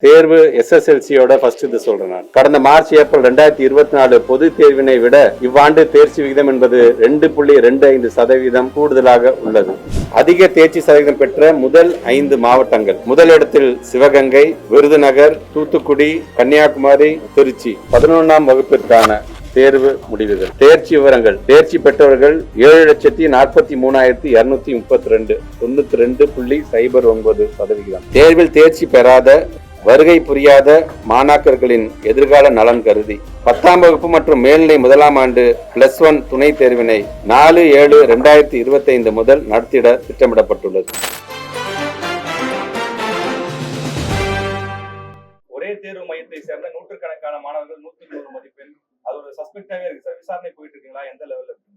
தேர்வு எஸ்எஸ்எல்சியோட ஃபர்ஸ்ட் இது சொல்றேன் நான். கடந்த மார்ச் ஏப்ரல் 2024 பொது தேர்வினை விட இவ்வாண்டு தேர்ச்சி விகிதம் என்பது 2.25% கூடுதலாக உள்ளது. அதிக தேர்ச்சி சதவீதம் பெற்ற முதல் 5 மாவட்டங்கள். முதலிடத்தில் சிவகங்கை, விருதுநகர், தூத்துக்குடி, கன்னியாகுமரி, திருச்சி. 11ஆம் வகுப்பிற்கான தேர்வு முடிவுகள். தேர்ச்சி விவரங்கள். தேர்ச்சி பெற்றவர்கள் 7,43,232 92.09%. தேர்வில் தேர்ச்சி பெறாத வருகை புரியாத மாணாக்கர்களின் எதிர்கால நலன் கருதி 10ஆம் வகுப்பு மற்றும் மேல்நிலை முதலாம் ஆண்டு +1 துணை தேர்வினை 4/7/2025 முதல் நடத்திட திட்டமிடப்பட்டுள்ளது. ஒரே தேர்வு மையத்தை சேர்ந்த நூற்றுக்கணக்கான மாணவர்கள் 100 மதிப்பெண். அது ஒரு சஸ்பெக்டாவே இருக்கு சார். விசாரணை போயிட்டு இருக்குங்களா? எந்த லெவல்ல இருக்கு?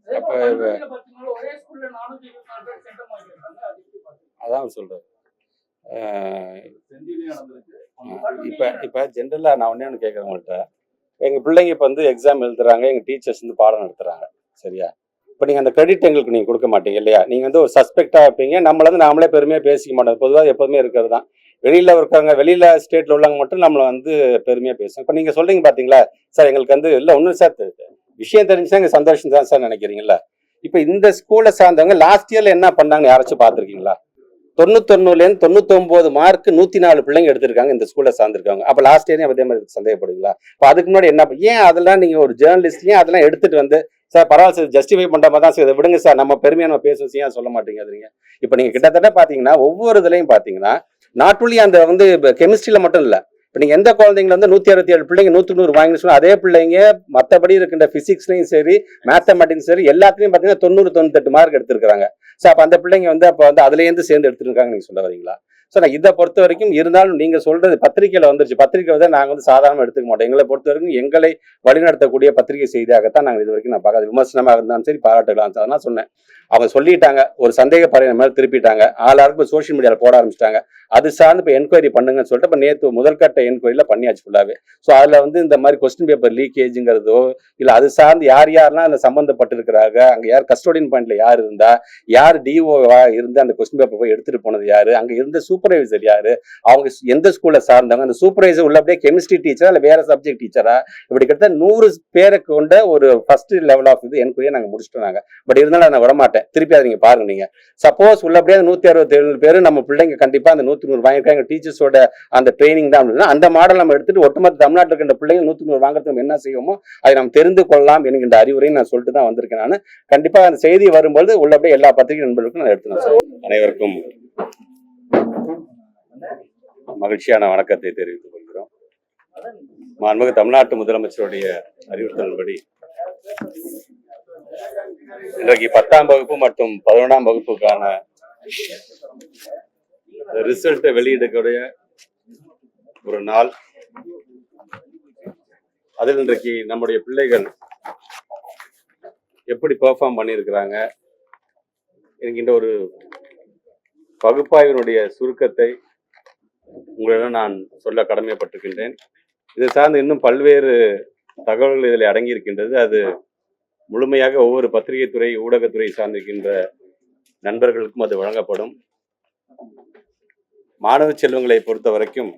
அதான் சொல்றேன். இப்ப ஜென்ரலா நான் ஒண்ணு கேட்கறேன் உங்கள்கிட்ட. எங்க பிள்ளைங்க இப்ப வந்து எக்ஸாம் எழுதுறாங்க, எங்க டீச்சர்ஸ் வந்து பாடம் நடத்துறாங்க, சரியா? இப்ப நீங்க அந்த கிரெடிட் எங்களுக்கு நீங்க கொடுக்க மாட்டீங்க இல்லையா? நீங்க வந்து ஒரு சஸ்பெக்டா இருப்பீங்க. நம்மள வந்து நாமளே பெருமையா பேசிக்க மாட்டோம். பொதுவாக எப்போதுமே இருக்கிறது தான். வெளியில இருக்காங்க, வெளியில ஸ்டேட்ல உள்ளவங்க மட்டும் நம்மள வந்து பெருமையா பேசும். இப்ப நீங்க சொல்றீங்க பாத்தீங்களா சார், எங்களுக்கு வந்து இல்ல ஒன்றும் சார் விஷயம் தெரிஞ்சுதான் எங்க சந்தோஷம் தான் சார் நினைக்கிறீங்களா? இப்ப இந்த ஸ்கூலை சார்ந்தவங்க லாஸ்ட் இயர்ல என்ன பண்ணாங்க யாராச்சும் பாத்துருக்கீங்களா? 99லேருந்து 99 மார்க் 104 பிள்ளைங்க எடுத்திருக்காங்க இந்த ஸ்கூல்ல சார்ந்திருக்காங்க. அப்ப லாஸ்ட் இயரையும் அதே மாதிரி சந்தேகப்படுவீங்களா? இப்ப அதுக்கு முன்னாடி என்ன ஏன் அதெல்லாம் நீங்க ஒரு ஜேர்னலிஸ்ட்லயும் அதெல்லாம் எடுத்துட்டு வந்து சார் பரவாயில்ல சார் ஜஸ்டிஃபை பண்ற மாதிரி தான் சார் இதை விடுங்க சார் நம்ம பெருமையா நம்ம பேசுவோம் ஏன் சொல்ல மாட்டேங்கிறீங்க? இப்ப நீங்க கிட்டத்தட்ட பாத்தீங்கன்னா ஒவ்வொரு இதுலயும் பாத்தீங்கன்னா நாட் ஒன்லி அந்த வந்து கெமிஸ்ட்ரியில மட்டும் இல்ல. இப்போ நீங்கள் எந்த குழந்தைங்கள வந்து 167 பிள்ளைங்க 100 வாங்கினு சொன்னால் அதே பிள்ளைங்க மற்றபடி இருக்கின்ற ஃபிசிக்ஸ்லையும் சரி மேத்தமெட்டிக்ஸ் சரி எல்லாத்துலையும் பார்த்தீங்கன்னா 90-98 மார்க் எடுத்திருக்காங்க. ஸோ அப்போ அந்த பிள்ளைங்க வந்து அப்போ வந்து அதுலேருந்து சேர்ந்து எடுத்துருக்காங்க நீங்கள் சொல்ல வரீங்களா? ஸோ நான் இதை பொறுத்த வரைக்கும் இருந்தாலும் நீங்கள் சொல்றது பத்திரிகையில் வந்துருச்சு. பத்திரிகை வந்து நாங்கள் வந்து சாதாரணமாக எடுத்துக்க மாட்டோம். எங்களை பொறுத்த வரைக்கும் எங்களை வழிநடத்தக்கூடிய பத்திரிகை செய்தியாகத்தான் நாங்கள் இது வரைக்கும் நான் பார்க்காது. விமர்சனமாக இருந்தாலும் சரி பாராட்டுகளாம் அதெல்லாம் சொன்னேன். அவங்க சொல்லிட்டாங்க, ஒரு சந்தேகப்பறைய மேலே திருப்பிட்டாங்க, ஆளாருக்கு சோஷியல் மீடியாவில் போட ஆரம்பிச்சிட்டாங்க. அது சார்ந்து இப்போ என்கொயரி பண்ணுங்கன்னு சொல்லிட்டு இப்போ நேற்று முதல்கட்ட என்கொயரியில் பண்ணியாச்சு ஃபுல்லாகவே. ஸோ அதில் வந்து இந்த மாதிரி கொஸ்டின் பேப்பர் லீக்கேஜுங்கிறதோ இல்லை அது சார்ந்து யாரெல்லாம் அதில் சம்மந்தப்பட்டிருக்கிறாங்க, அங்கே யார் கஸ்டோடியன் பாயிண்ட்ல யார் இருந்தா, யார் டிஓவா இருந்து அந்த கொஸ்டின் பேப்பர் போய் எடுத்துட்டு போனது யாரு, அங்கே இருந்த சூப்பர்வைசர் யாரு, அவங்க எந்த ஸ்கூல்ல சார்ந்தவங்க, அந்த சூப்பர்வைசர் உள்ளபடியே கெமிஸ்ட்ரி டீச்சரா இல்லை வேற சப்ஜெக்ட் டீச்சரா, இப்படி கிட்ட 100 பேரை கொண்ட ஒரு ஃபர்ஸ்ட் லெவல் ஆஃப் இது என்கொயரியை நாங்கள் முடிச்சுட்டோம். பட் இருந்தாலும் நான் விடமாட்டேன். திருப்பி அதை நீங்க பாருங்க. நீங்க சப்போஸ் உள்ளபடியே 167 பேரு நம்ம பிள்ளைங்க கண்டிப்பா அந்த 100 வாங்கிருக்காங்க, டீச்சர்ஸோட அந்த ட்ரைனிங் தான், அந்த மாடல் நம்ம எடுத்துட்டு ஒட்டுமொத்த தமிழ்நாட்டில் இருக்கின்ற பிள்ளைங்க 100 வாங்குறதுக்கு நம்ம என்ன செய்வோமோ அதை நம்ம தெரிந்து கொள்ளலாம் என்கின்ற அறிவுரையும் நான் சொல்லிட்டு தான் வந்திருக்கேன். நான் கண்டிப்பா அந்த செய்தி வரும்போது உள்ளபடியே எல்லா பத்திரிகை நண்பர்களுக்கும் நான் எடுத்துக்கிறேன். அனைவருக்கும் மகிழ்ச்சியான வணக்கத்தை தெரிவித்துக் கொள்கிறோம். மாண்புமிகு தமிழ்நாட்டு முதலமைச்சருடைய அறிவுறுத்தலின்படி இன்றைக்கு 10ஆம் வகுப்பு மற்றும் 11ஆம் வகுப்புக்கான ரிசல்ட்டை வெளியிடக்கூடிய ஒரு நாள். அதில் இன்றைக்கு நம்முடைய பிள்ளைகள் எப்படி பெர்ஃபார்ம் பண்ணியிருக்கிறாங்க என்கின்ற ஒரு பகுப்பாய்வினுடைய சுருக்கத்தை உங்களிடம் நான் சொல்ல கடமைப்பட்டிருக்கின்றேன். இதை சார்ந்து இன்னும் பல்வேறு தகவல்கள் இதில் அடங்கி இருக்கின்றது. அது முழுமையாக ஒவ்வொரு பத்திரிகை துறை ஊடகத்துறை சார்ந்திருக்கின்ற நண்பர்களுக்கும் அது வழங்கப்படும். மாணவ செல்வங்களை பொறுத்த வரைக்கும்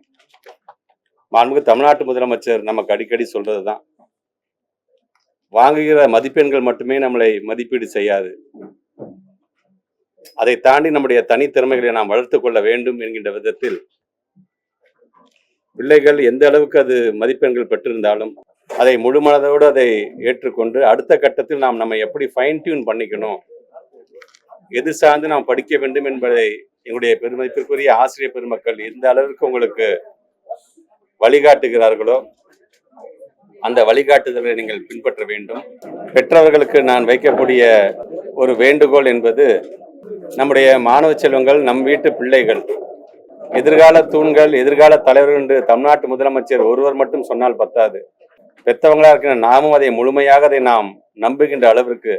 மாண்புமிகு தமிழ்நாட்டு முதலமைச்சர் நமக்கு அடிக்கடி சொல்றதுதான், வாங்குகிற மதிப்பெண்கள் மட்டுமே நம்மளை மதிப்பீடு செய்யாது, அதை தாண்டி நம்முடைய தனித்திறமைகளை நாம் வளர்த்துக் கொள்ள வேண்டும் என்கின்ற விதத்தில் பிள்ளைகள் எந்த அளவுக்கு அது மதிப்பெண்கள் பெற்றிருந்தாலும் அதை முழுமனதோடு அதை ஏற்றுக்கொண்டு அடுத்த கட்டத்தில் நாம் நம்ம எப்படி ஃபைன் டியூன் பண்ணிக்கணும், எது சார்ந்து நாம் படிக்க வேண்டும் என்பதை எங்களுடைய பெருமதிப்பிற்குரிய ஆசிரியர் பெருமக்கள் எந்த அளவிற்கு உங்களுக்கு வழிகாட்டுகிறார்களோ அந்த வழிகாட்டுதலை நீங்கள் பின்பற்ற வேண்டும். பெற்றவர்களுக்கு நான் வைக்கக்கூடிய ஒரு வேண்டுகோள் என்பது, நம்முடைய மாணவ செல்வங்கள் நம் வீட்டு பிள்ளைகள் எதிர்கால தூண்கள், எதிர்கால தலைவர்கள் என்று தமிழ்நாட்டு முதலமைச்சர் ஒருவர் மட்டும் சொன்னால் பத்தாது. பெற்றவங்களா இருக்கிற நாமும் அதை முழுமையாக அதை நாம் நம்புகின்ற அளவிற்கு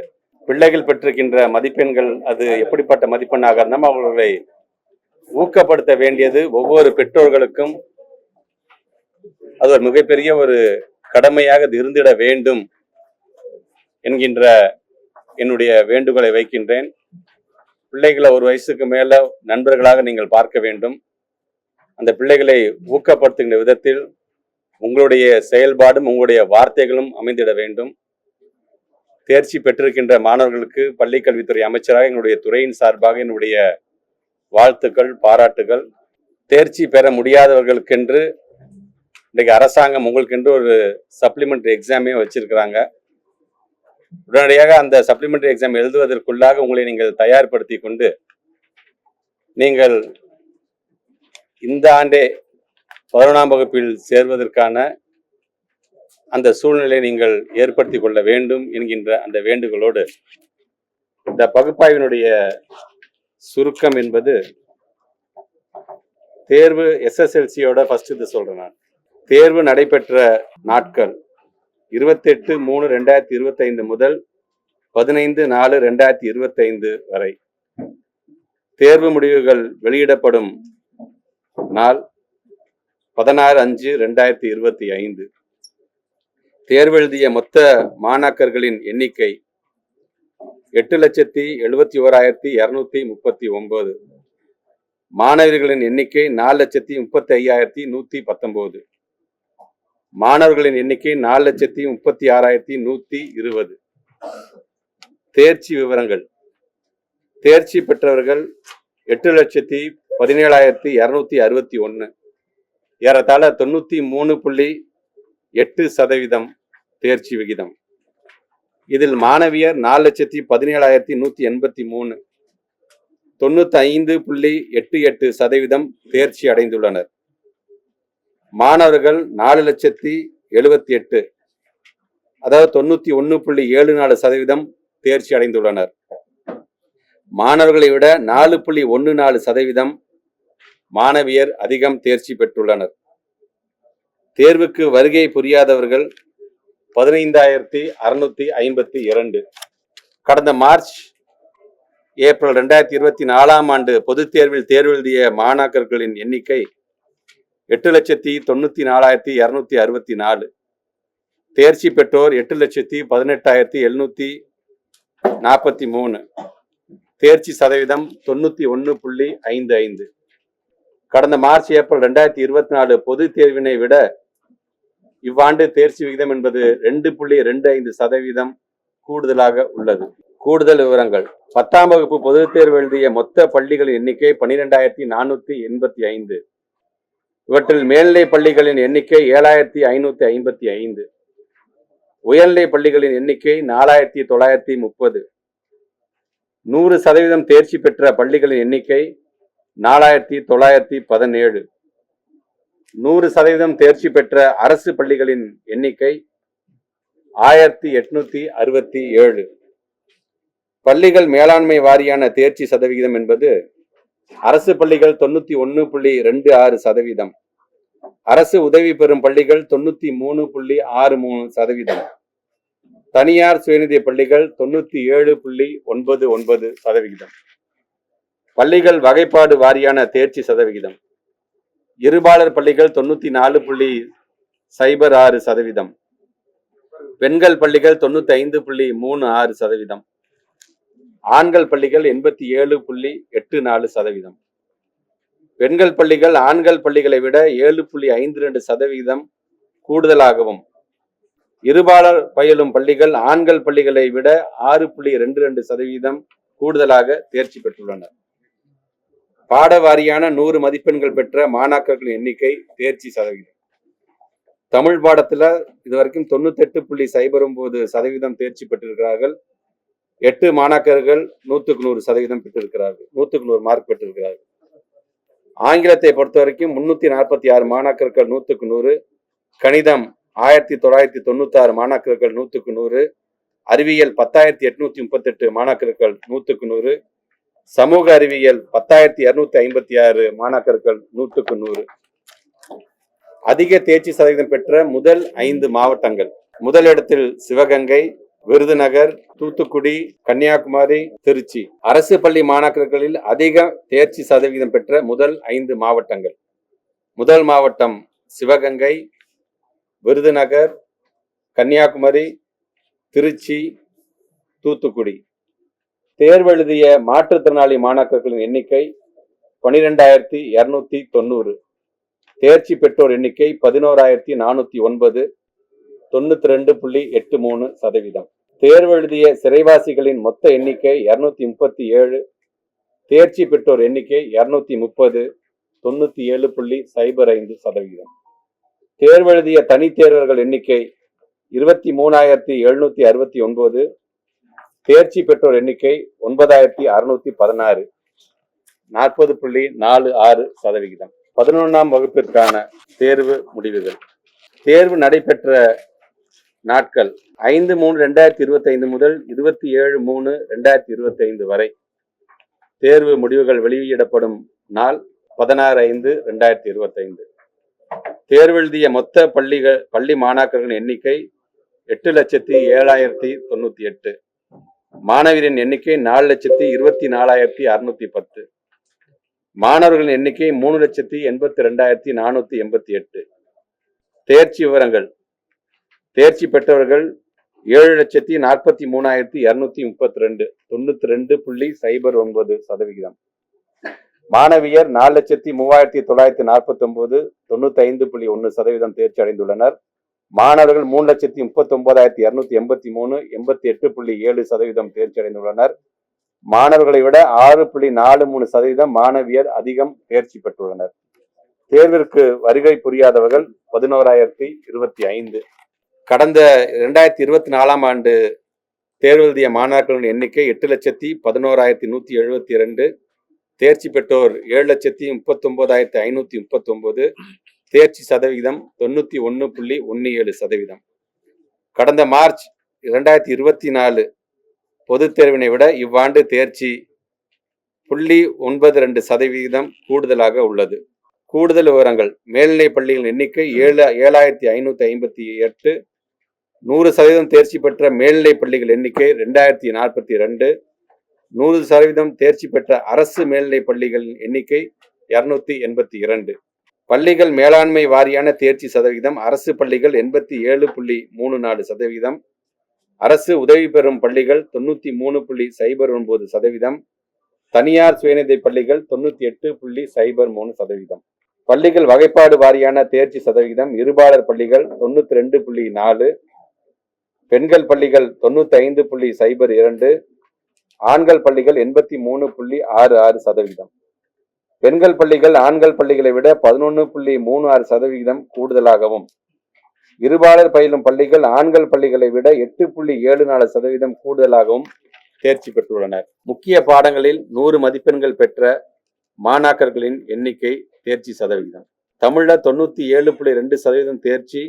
பிள்ளைகள் பெற்றிருக்கின்ற மதிப்பெண்கள் அது எப்படிப்பட்ட மதிப்பெண்ணாக இருந்தாலும் அவர்களை ஊக்கப்படுத்த வேண்டியது ஒவ்வொரு பெற்றோர்களுக்கும் அது ஒரு மிகப்பெரிய ஒரு கடமையாக இருந்திட வேண்டும் என்கின்ற என்னுடைய வேண்டுகோளை வைக்கின்றேன். பிள்ளைகளை ஒரு வயசுக்கு மேல நண்பர்களாக நீங்கள் பார்க்க வேண்டும். அந்த பிள்ளைகளை ஊக்கப்படுத்துகின்ற விதத்தில் உங்களுடைய செயல்பாடும் உங்களுடைய வார்த்தைகளும் அமைந்திட வேண்டும். தேர்ச்சி பெற்றிருக்கின்ற மாணவர்களுக்கு பள்ளிக்கல்வித்துறை அமைச்சராக என்னுடைய துறையின் சார்பாக என்னுடைய வாழ்த்துக்கள், பாராட்டுகள். தேர்ச்சி பெற முடியாதவர்களுக்கென்று இன்றைக்கு அரசாங்கம் உங்களுக்கென்று ஒரு சப்ளிமெண்டரி எக்ஸாமே வச்சிருக்கிறாங்க. உடனடியாக அந்த சப்ளிமெண்டரி எக்ஸாம் எழுதுவதற்குள்ளாக உங்களை நீங்கள் தயார்படுத்தி கொண்டு நீங்கள் இந்த ஆண்டே 11ஆம் வகுப்பில் சேர்வதற்கான அந்த சூழ்நிலை நீங்கள் ஏற்படுத்தி கொள்ள வேண்டும் என்கின்ற அந்த வேண்டுகோளோடு இந்த பகுப்பாய்வினுடைய சுருக்கம் என்பது தேர்வு SSLCயோட ஃபர்ஸ்ட் இது சொல்றேன் நான். தேர்வு நடைபெற்ற நாட்கள் 28/3/2025 முதல் 15/4/2025 வரை. தேர்வு முடிவுகள் வெளியிடப்படும் நாள் 16/5/2025. தேர்வு எழுதிய மொத்த மாணாக்கர்களின் எண்ணிக்கை 8,71,239. மாணவர்களின் எண்ணிக்கை 4,35,119. மாணவர்களின் எண்ணிக்கை 4,36,120. தேர்ச்சி விவரங்கள். தேர்ச்சி பெற்றவர்கள் 8,17,261. ஏறத்தாழ 93.8% தேர்ச்சி விகிதம். இதில் மாணவியர் 4,17,183. 95.88% தேர்ச்சி அடைந்துள்ளனர். மாணவர்கள் 4,78,000, அதாவது 91.74% தேர்ச்சி அடைந்துள்ளனர். மாணவர்களை விட 4.14% மாணவியர் அதிகம் தேர்ச்சி பெற்றுள்ளனர். தேர்வுக்கு வருகை புரியாதவர்கள் 15,652. கடந்த மார்ச் ஏப்ரல் 2024ஆம் ஆண்டு பொதுத் தேர்வில் தேர்வு எழுதிய மாணாக்கர்களின் எண்ணிக்கை 8,94,264. தேர்ச்சி பெற்றோர் 8,18,743. தேர்ச்சி சதவீதம் 91.55. கடந்த மார்ச் ஏப்ரல் 2024 பொது தேர்வினை விட இவ்வாண்டு தேர்ச்சி விகிதம் என்பது 2.25% கூடுதலாக உள்ளது. கூடுதல் விவரங்கள். 10ஆம் வகுப்பு பொதுத் தேர்வு எழுதிய மொத்த பள்ளிகளின் எண்ணிக்கை 12,485. இவற்றில் மேல்நிலை பள்ளிகளின் எண்ணிக்கை 7,555. உயர்நிலை பள்ளிகளின் எண்ணிக்கை 4,930. 100% தேர்ச்சி பெற்ற பள்ளிகளின் எண்ணிக்கை 4,917. 100% தேர்ச்சி பெற்ற அரசு பள்ளிகளின் எண்ணிக்கை 1,867. பள்ளிகள் மேலாண்மை வாரியான தேர்ச்சி சதவிகிதம் என்பது அரசு பள்ளிகள் 91.26%, அரசு உதவி பெறும் பள்ளிகள் 93.63%, தனியார் சுயநிதி பள்ளிகள் 97.99%. பள்ளிகள் வகைப்பாடு வாரியான தேர்ச்சி சதவிகிதம். இருபாலர் பள்ளிகள் 94.06%, பெண்கள் பள்ளிகள் 95.36%, ஆண்கள் பள்ளிகள் 87.84%. பெண்கள் பள்ளிகள் ஆண்கள் பள்ளிகளை விட 7.52% கூடுதலாகவும், இருபாலர் பயிலும் பள்ளிகள் ஆண்கள் பள்ளிகளை விட 6.22% கூடுதலாக தேர்ச்சி பெற்றுள்ளனர். பாட வாரியான 100 மதிப்பெண்கள் பெற்ற மாணாக்கர்களின் எண்ணிக்கை தேர்ச்சி சதவீதம். தமிழ் பாடத்துல இதுவரைக்கும் 98.09% தேர்ச்சி பெற்றிருக்கிறார்கள். 8 மாணாக்கர்கள் 100% பெற்றிருக்கிறார்கள், 100 மார்க் பெற்றிருக்கிறார்கள். ஆங்கிலத்தை பொறுத்த வரைக்கும் 346 மாணாக்கர்கள் 100. கணிதம் 1996 மாணாக்கர்கள் 100. அறிவியல் 10,838 மாணாக்கர்கள் 100. சமூக அறிவியல் 10,256 மாணாக்கர்கள் 100. அதிக தேர்ச்சி சதவீதம் பெற்ற முதல் 5 மாவட்டங்கள். முதலிடத்தில் சிவகங்கை, விருதுநகர், தூத்துக்குடி, கன்னியாகுமரி, திருச்சி. அரசு பள்ளி மாணாக்கர்களில் அதிக தேர்ச்சி சதவீதம் பெற்ற முதல் 5 மாவட்டங்கள். முதல் மாவட்டம் சிவகங்கை, விருதுநகர், கன்னியாகுமரி, திருச்சி, தூத்துக்குடி. தேர்வு எழுதிய மாற்றுத்திறனாளி மாணாக்கர்களின் எண்ணிக்கை 12,290. தேர்ச்சி பெற்றோர் எண்ணிக்கை 11,409, 92.83%. தேர்வு எழுதிய சிறைவாசிகளின் மொத்த எண்ணிக்கை 237, தேர்ச்சி பெற்றோர் எண்ணிக்கை 230, 97.05%. தேர்வு எழுதிய தனித் தேர்வர்கள் எண்ணிக்கை 23,769, தேர்ச்சி பெற்றோர் எண்ணிக்கை 9,616, 40.46%. 11ஆம் வகுப்பிற்கான தேர்வு முடிவுகள். தேர்வு நடைபெற்ற நாட்கள் 5/3/2025 முதல் 27/3/2025 வரை. தேர்வு முடிவுகள் வெளியிடப்படும் நாள் 16/5/2025. தேர்வு எழுதிய மொத்த பள்ளி மாணாக்கர்களின் எண்ணிக்கை 8,07,098. மாணவியரின் எண்ணிக்கை 4,24,610. மாணவர்களின் எண்ணிக்கை 3,82,488. தேர்ச்சி விவரங்கள். தேர்ச்சி பெற்றவர்கள் 7,43,232, 92.09%. மாணவியர் 4,03,949, 95.1% தேர்ச்சி அடைந்துள்ளனர். மாணவர்கள் 3,39,283, 88.7% தேர்ச்சி அடைந்துள்ளனர். மாணவர்களை விட 6.43% மாணவியர் அதிகம் தேர்ச்சி பெற்றுள்ளனர். தேர்விற்கு வருகை புரியாதவர்கள் 11,025. கடந்த 2024ஆம் ஆண்டு தேர்வு எழுதிய மாணாக்கர்களின் எண்ணிக்கை 8,11,172, தேர்ச்சி பெற்றோர் 7,39,539, தேர்ச்சி சதவிகிதம் 91.17%. கடந்த மார்ச் 2024 பொதுத் தேர்வினை விட இவ்வாண்டு தேர்ச்சி 0.92% கூடுதலாக உள்ளது. கூடுதல் விவரங்கள். மேல்நிலை பள்ளிகளின் எண்ணிக்கை 7,558, 100% தேர்ச்சி பெற்ற மேல்நிலை பள்ளிகள் எண்ணிக்கை 2,042, 100% தேர்ச்சி பெற்ற அரசு மேல்நிலை பள்ளிகளின் எண்ணிக்கை 282. பள்ளிகள் மேலாண்மை வாரியான தேர்ச்சி சதவிகிதம். அரசு பள்ளிகள் 87.34%, அரசு உதவி பெறும் பள்ளிகள் 93.09%, தனியார் சுயநிதி பள்ளிகள் 98.03%. பள்ளிகள் வகைப்பாடு வாரியான தேர்ச்சி சதவிகிதம். இருபாலர் பள்ளிகள் 92.4, பெண்கள் பள்ளிகள் 95.02, ஆண்கள் பள்ளிகள் 83.66%. பெண்கள் பள்ளிகள் ஆண்கள் பள்ளிகளை விட 11.36% கூடுதலாகவும், இருபாலர் பயிலும் பள்ளிகள் ஆண்கள் பள்ளிகளை விட 8.74% கூடுதலாகவும் தேர்ச்சி பெற்றுள்ளனர். முக்கிய பாடங்களில் 100 மதிப்பெண்கள் பெற்ற மாணாக்கர்களின் எண்ணிக்கை தேர்ச்சி சதவிகிதம். தமிழ்ல 97.2% தேர்ச்சி,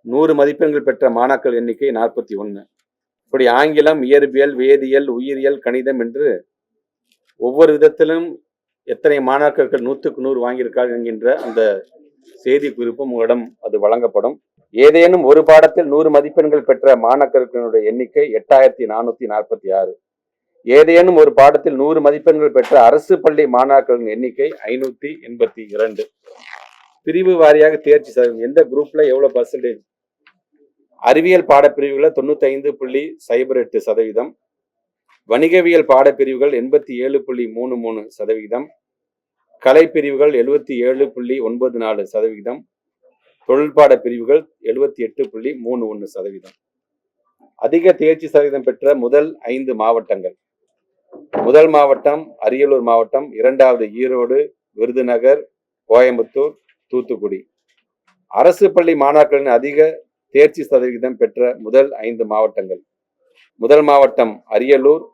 100 மதிப்பெண்கள் பெற்ற மாணாக்கர் எண்ணிக்கை 41. இப்படி ஆங்கிலம், இயற்பியல், வேதியியல், உயிரியல், கணிதம் என்று ஒவ்வொரு விதத்திலும் எத்தனை மாணாக்கர்கள் 100க்கு 100 வாங்கியிருக்கார்கள் என்கின்ற அந்த செய்தி குறிப்பும் உங்களிடம் அது வழங்கப்படும். ஏதேனும் ஒரு பாடத்தில் 100 மதிப்பெண்கள் பெற்ற மாணாக்கர்களுடைய எண்ணிக்கை 8,446. ஏதேனும் ஒரு பாடத்தில் 100 மதிப்பெண்கள் பெற்ற அரசு பள்ளி மாணாக்கர்களின் எண்ணிக்கை 582. பிரிவு வாரியாக தேர்ச்சி சதவீதம். எந்த குரூப்ல எவ்வளவு பர்சன்டேஜ்? அறிவியல் பாடப்பிரிவுகளை 95.08%, வணிகவியல் பாடப்பிரிவுகள் 87.33%, கலைப்பிரிவுகள் 77.94%, தொழில்பாட பிரிவுகள் 78.31%. அதிக தேர்ச்சி சதவீதம் பெற்ற முதல் 5 மாவட்டங்கள். முதல் மாவட்டம் அரியலூர் மாவட்டம், இரண்டாவது ஈரோடு, விருதுநகர், கோயம்புத்தூர், தூத்துக்குடி. அரசு பள்ளி மாணாக்கரின் அதிக தேர்ச்சி சதவீதம் பெற்ற முதல் 5 மாவட்டங்கள். முதல் மாவட்டம் அரியலூர்,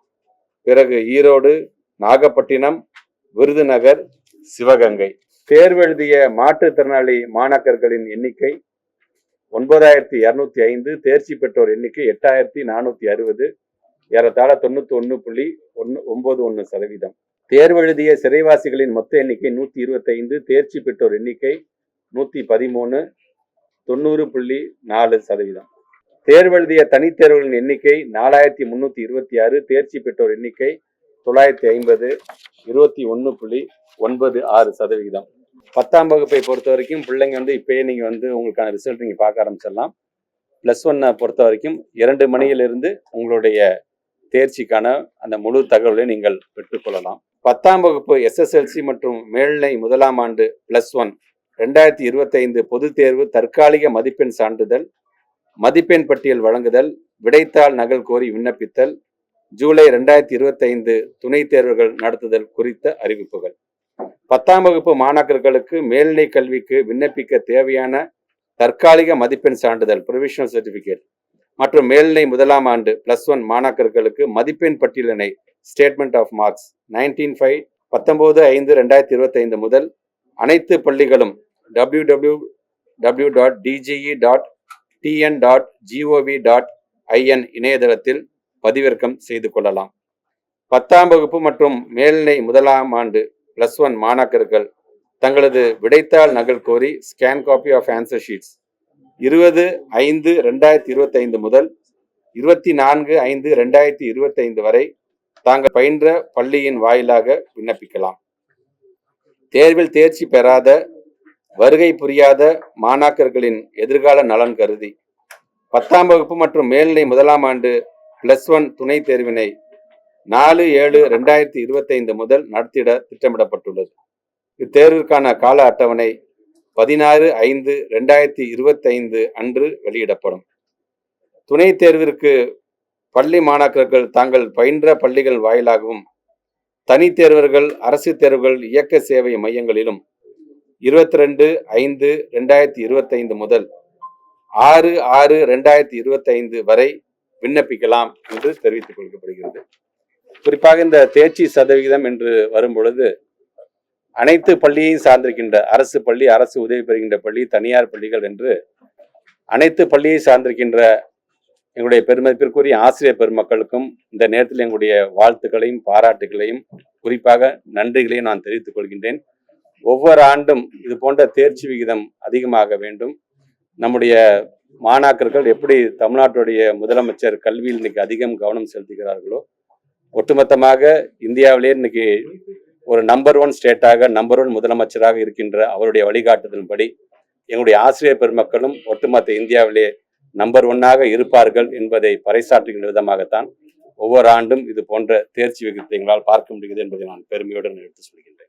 பிறகு ஈரோடு, நாகப்பட்டினம், விருதுநகர், சிவகங்கை. தேர்வு எழுதிய மாற்றுத்திறனாளி மாணாக்கர்களின் எண்ணிக்கை 9,205, தேர்ச்சி பெற்றோர் எண்ணிக்கை 8,460, ஏறத்தாழ 91.91%. தேர்வு எழுதிய சிறைவாசிகளின் மொத்த எண்ணிக்கை 125, தேர்ச்சி பெற்றோர் எண்ணிக்கை 113, 90.4%. தேர்வு எழுதிய தனித் தேர்வுகளின் எண்ணிக்கை 4,326, தேர்ச்சி பெற்றோர் எண்ணிக்கை 950, 21.96%. 10ஆம் வகுப்பை பொறுத்த வரைக்கும் பிள்ளைங்க இப்பயே நீங்க உங்களுக்கான ரிசல்ட் நீங்க பார்க்க ஆரம்பிச்சிடலாம். +1 பொறுத்த வரைக்கும் 2 மணியிலிருந்து உங்களுடைய தேர்ச்சிக்கான அந்த முழு தகவலை நீங்கள் பெற்றுக்கொள்ளலாம். 10ஆம் வகுப்பு SSLC மற்றும் மேல்நிலை முதலாம் ஆண்டு +1 2025 பொதுத் தேர்வு தற்காலிக மதிப்பெண் சான்றிதழ், மதிப்பெண் பட்டியல் வழங்குதல், விடைத்தாள் நகல் கோரி விண்ணப்பித்தல், ஜூலை 2025 துணைத் தேர்வுகள் நடத்துதல் குறித்த அறிவிப்புகள். 10ஆம் வகுப்பு மாணாக்கர்களுக்கு மேல்நிலை கல்விக்கு விண்ணப்பிக்க தேவையான தற்காலிக மதிப்பெண் சான்றிதழ் ப்ரொவிஷனல் சர்டிபிகேட் மற்றும் மேல்நிலை 1ஆம் ஆண்டு +1 மாணாக்கர்களுக்கு மதிப்பெண் பட்டியலினை ஸ்டேட்மெண்ட் ஆஃப் மார்க்ஸ் 19/5/2025 முதல் அனைத்து பள்ளிகளும் www.dge.tn.gov.in இணையதளத்தில் பதிவிறக்கம் செய்து கொள்ளலாம். 10ஆம் வகுப்பு மற்றும் மேல்நிலை 1ஆம் ஆண்டு +1 மாணாக்கர்கள் தங்களது விடைத்தாள் நகல் கோரி scan copy of answer sheets 20/5/2025 முதல் 24/5/2025 வரை தாங்கள் பயின்ற பள்ளியின் வாயிலாக விண்ணப்பிக்கலாம். தேர்வில் தேர்ச்சி பெறாத, வருகை புரியாத மாணாக்கர்களின் எதிர்கால நலன் கருதி 10ஆம் வகுப்பு மற்றும் மேல்நிலை 1ஆம் ஆண்டு +1 துணைத் தேர்வினை 4/7/2025 முதல் நடத்திட திட்டமிடப்பட்டுள்ளது. இத்தேர்விற்கான கால அட்டவணை 16/5/2025 அன்று வெளியிடப்படும். துணைத் தேர்விற்கு பள்ளி மாணாக்கர்கள் தாங்கள் பயின்ற பள்ளிகள் வாயிலாகவும், தனித் தேர்வர்கள் அரசு தேர்வுகள் இயக்க சேவை மையங்களிலும் 22/5/2025 முதல் 6/6/2025 வரை விண்ணப்பிக்கலாம் என்று தெரிவித்துக் கொள்ளப்படுகிறது. குறிப்பாக இந்த தேர்ச்சி சதவிகிதம் என்று வரும் பொழுது அனைத்து பள்ளியையும் சார்ந்திருக்கின்ற அரசு பள்ளி, அரசு உதவி பெறுகின்ற பள்ளி, தனியார் பள்ளிகள் என்று அனைத்து பள்ளியை சார்ந்திருக்கின்ற எங்களுடைய பெருமதிப்பிற்குரிய ஆசிரியர் பெருமக்களுக்கும் இந்த நேரத்தில் எங்களுடைய வாழ்த்துக்களையும் பாராட்டுகளையும் குறிப்பாக நன்றிகளையும் நான் தெரிவித்துக் கொள்கின்றேன். ஒவ்வொரு ஆண்டும் இது போன்ற தேர்ச்சி விகிதம் அதிகமாக வேண்டும். நம்முடைய மாணாக்கர்கள் எப்படி தமிழ்நாட்டுடைய முதலமைச்சர் கல்வியில் இன்னைக்கு அதிகம் கவனம் செலுத்துகிறார்களோ, ஒட்டுமொத்தமாக இந்தியாவிலே இன்னைக்கு ஒரு நம்பர் 1 ஸ்டேட்டாக, நம்பர் 1 முதலமைச்சராக இருக்கின்ற அவருடைய வழிகாட்டுதலின்படி எங்களுடைய ஆசிரியர் பெருமக்களும் ஒட்டுமொத்த இந்தியாவிலே நம்பர் 1ஆக இருப்பார்கள் என்பதை பறைசாற்றுகின்ற விதமாகத்தான் ஒவ்வொரு ஆண்டும் இது போன்ற தேர்ச்சி விகிதத்தை எங்களால் பார்க்க முடிகிறது என்பதை நான் பெருமையுடன் எடுத்து சொல்கின்றேன்.